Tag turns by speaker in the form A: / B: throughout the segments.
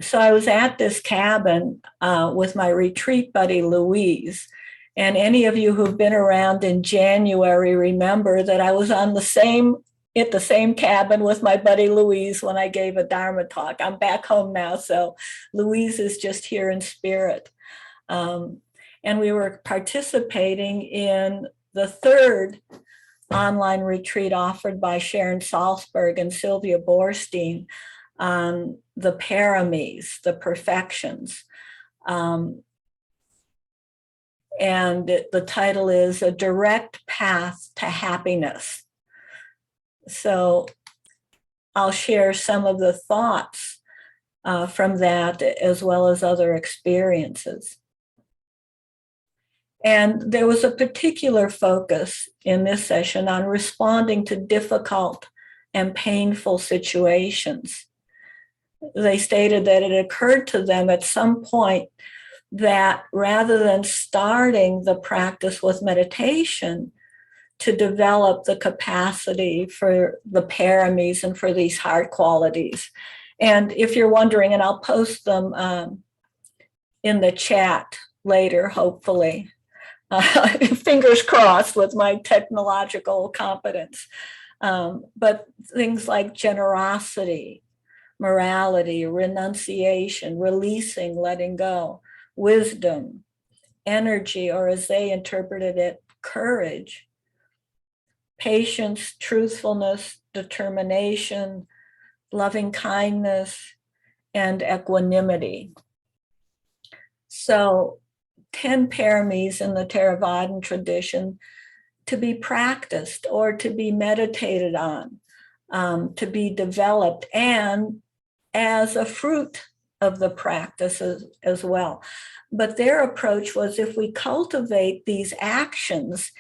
A: So I was at this cabin with my retreat buddy, Louise. And any of you who've been around in January remember that I was at the same cabin with my buddy Louise when I gave a Dharma talk. I'm back home now, so Louise is just here in spirit. Um, and we were participating in the third online retreat offered by Sharon Salzberg and Sylvia Borstein on the parames, the perfections. And the title is A Direct Path to Happiness. So I'll share some of the thoughts from that as well as other experiences. And there was a particular focus in this session on responding to difficult and painful situations. They stated that it occurred to them at some point that rather than starting the practice with meditation, to develop the capacity for the parames and for these heart qualities. And if you're wondering, and I'll post them in the chat later, hopefully, fingers crossed with my technological competence. But things like generosity, morality, renunciation, releasing, letting go, wisdom, energy, or as they interpreted it, courage, patience, truthfulness, determination, loving kindness, and equanimity. So 10 parames in the Theravadan tradition to be practiced or to be meditated on, to be developed, and as a fruit of the practice as well. But their approach was if we cultivate these actions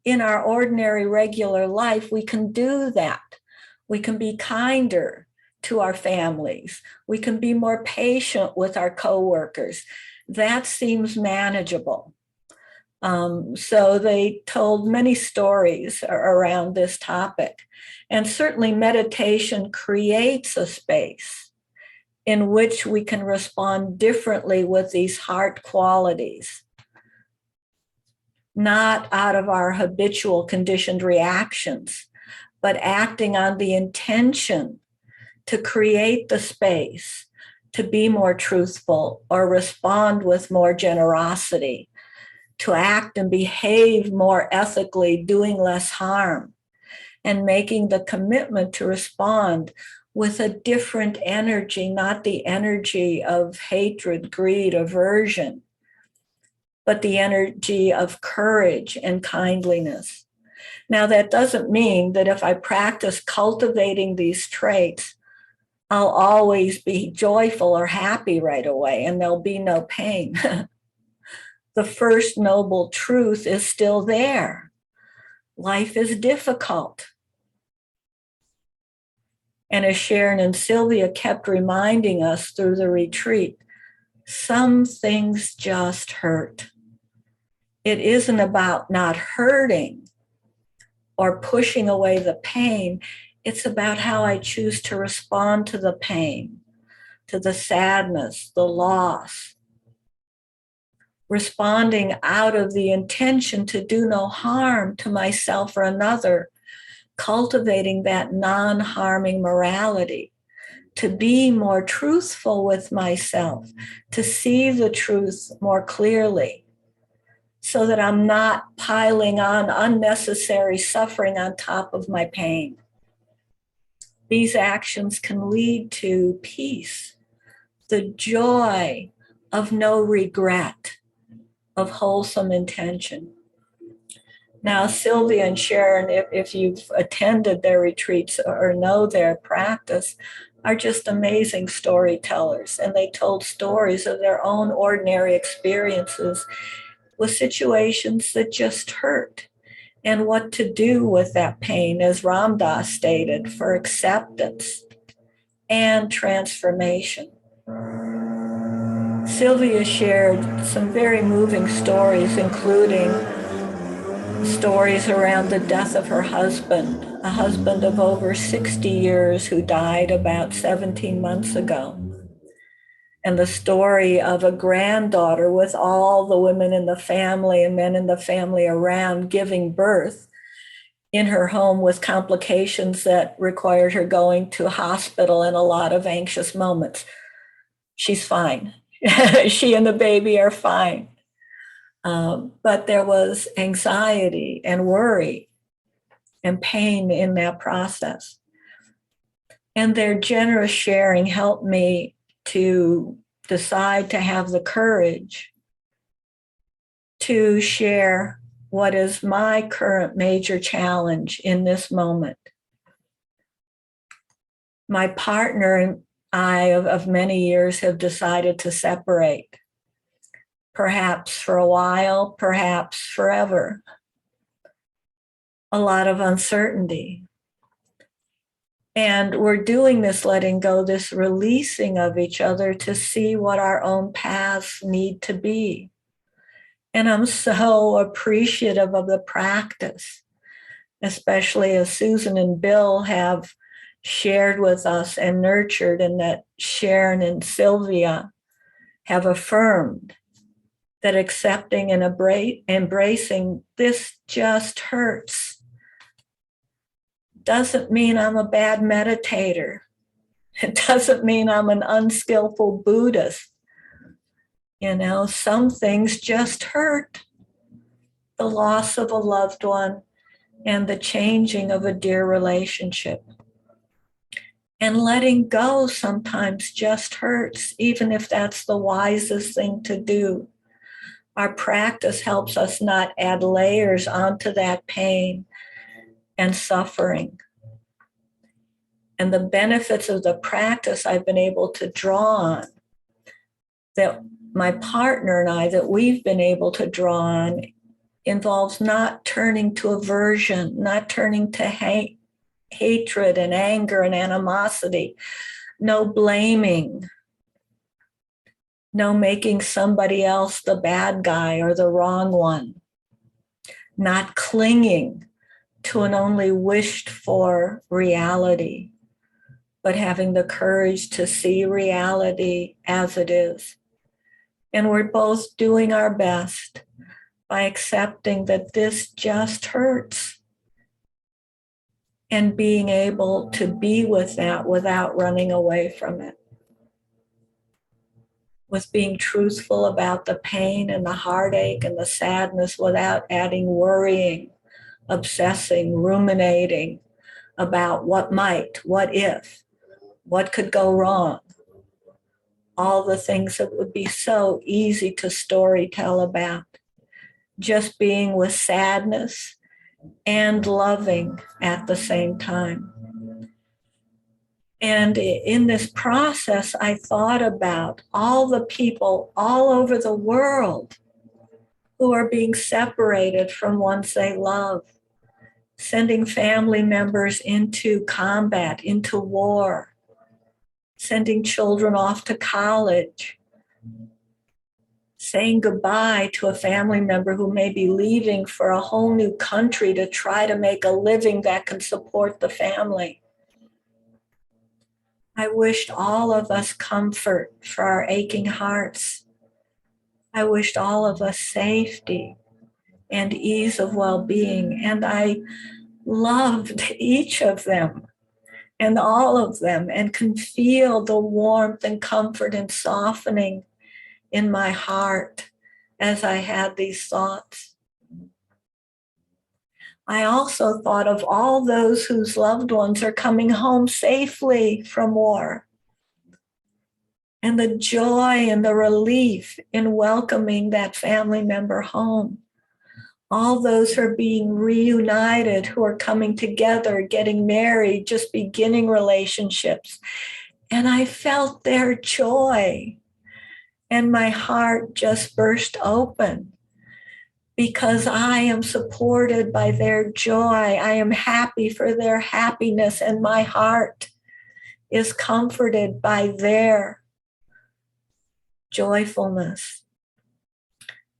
A: in our ordinary, regular life, we can do that. We can be kinder to our families. We can be more patient with our coworkers. That seems manageable. So they told many stories around this topic. And certainly meditation creates a space in which we can respond differently with these heart qualities, not out of our habitual conditioned reactions, but acting on the intention to create the space to be more truthful or respond with more generosity, to act and behave more ethically, doing less harm, and making the commitment to respond with a different energy, not the energy of hatred, greed, aversion, but the energy of courage and kindliness. Now, that doesn't mean that if I practice cultivating these traits, I'll always be joyful or happy right away and there'll be no pain. The first noble truth is still there. Life is difficult. And as Sharon and Sylvia kept reminding us through the retreat, some things just hurt. It isn't about not hurting or pushing away the pain. It's about how I choose to respond to the pain, to the sadness, the loss. Responding out of the intention to do no harm to myself or another, cultivating that non-harming morality, to be more truthful with myself, to see the truth more clearly, so that I'm not piling on unnecessary suffering on top of my pain. These actions can lead to peace, the joy of no regret, of wholesome intention. Now, Sylvia and Sharon, if you've attended their retreats or know their practice, are just amazing storytellers. And they told stories of their own ordinary experiences with situations that just hurt and what to do with that pain, as Ram Dass stated, for acceptance and transformation. Sylvia shared some very moving stories, including stories around the death of her husband, a husband of over 60 years who died about 17 months ago. and the story of a granddaughter with all the women in the family and men in the family around giving birth in her home with complications that required her going to hospital and a lot of anxious moments. She's fine. She and the baby are fine. But there was anxiety and worry and pain in that process. And their generous sharing helped me to decide to have the courage to share what is my current major challenge in this moment. My partner and I, of many years, have decided to separate, perhaps for a while, perhaps forever. A lot of uncertainty. And we're doing this letting go, this releasing of each other to see what our own paths need to be. And I'm so appreciative of the practice, especially as Susan and Bill have shared with us and nurtured, and that Sharon and Sylvia have affirmed that accepting and embracing this just hurts doesn't mean I'm a bad meditator. It doesn't mean I'm an unskillful Buddhist. You know, some things just hurt. The loss of a loved one and the changing of a dear relationship. And letting go sometimes just hurts, even if that's the wisest thing to do. Our practice helps us not add layers onto that pain and suffering. And the benefits of the practice I've been able to draw on, that my partner and I, that we've been able to draw on, involves not turning to aversion, not turning to hatred and anger and animosity, no blaming, no making somebody else the bad guy or the wrong one, not clinging to an only wished for reality, but having the courage to see reality as it is. And we're both doing our best by accepting that this just hurts and being able to be with that without running away from it. With being truthful about the pain and the heartache and the sadness without adding worrying, obsessing, ruminating about what might, what if, what could go wrong. All the things that would be so easy to storytell about. Just being with sadness and loving at the same time. And in this process, I thought about all the people all over the world who are being separated from ones they love, sending family members into combat, into war, sending children off to college, saying goodbye to a family member who may be leaving for a whole new country to try to make a living that can support the family. I wished all of us comfort for our aching hearts. I wished all of us safety and ease of well-being. And I loved each of them and all of them, and can feel the warmth and comfort and softening in my heart as I had these thoughts. I also thought of all those whose loved ones are coming home safely from war, and the joy and the relief in welcoming that family member home. All those who are being reunited, who are coming together, getting married, just beginning relationships. And I felt their joy, and my heart just burst open because I am supported by their joy. I am happy for their happiness, and my heart is comforted by their joyfulness.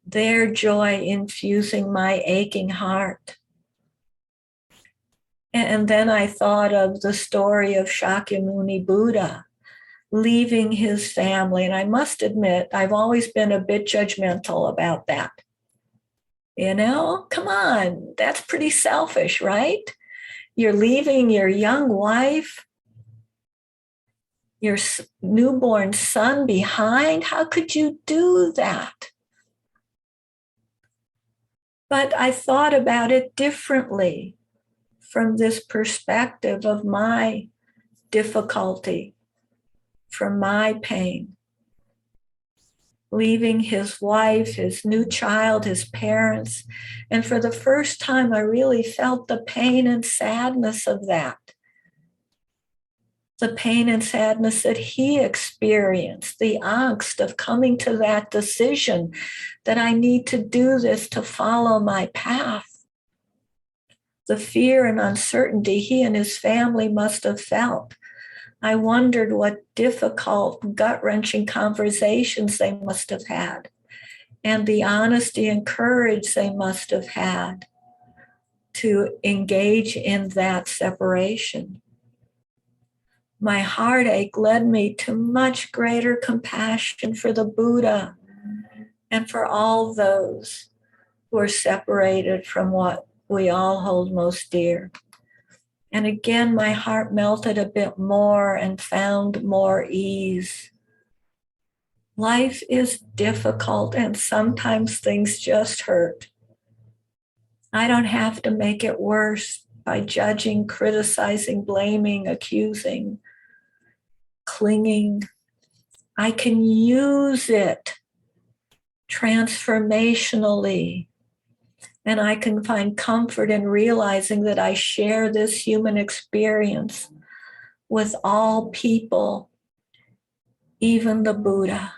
A: Their joy infusing my aching heart. And then I thought of the story of Shakyamuni Buddha, leaving his family. And I must admit, I've always been a bit judgmental about that. Come on, that's pretty selfish, right? You're leaving your young wife, your newborn son behind. How could you do that? But I thought about it differently from this perspective of my difficulty, from my pain. Leaving his wife, his new child, his parents. And for the first time, I really felt the pain and sadness of that. The pain and sadness that he experienced, the angst of coming to that decision that I need to do this to follow my path. The fear and uncertainty he and his family must have felt. I wondered what difficult, gut-wrenching conversations they must have had, and the honesty and courage they must have had to engage in that separation. My heartache led me to much greater compassion for the Buddha and for all those who are separated from what we all hold most dear. And again, my heart melted a bit more and found more ease. Life is difficult and sometimes things just hurt. I don't have to make it worse by judging, criticizing, blaming, accusing, clinging. I can use it transformationally. And I can find comfort in realizing that I share this human experience with all people, even the Buddha.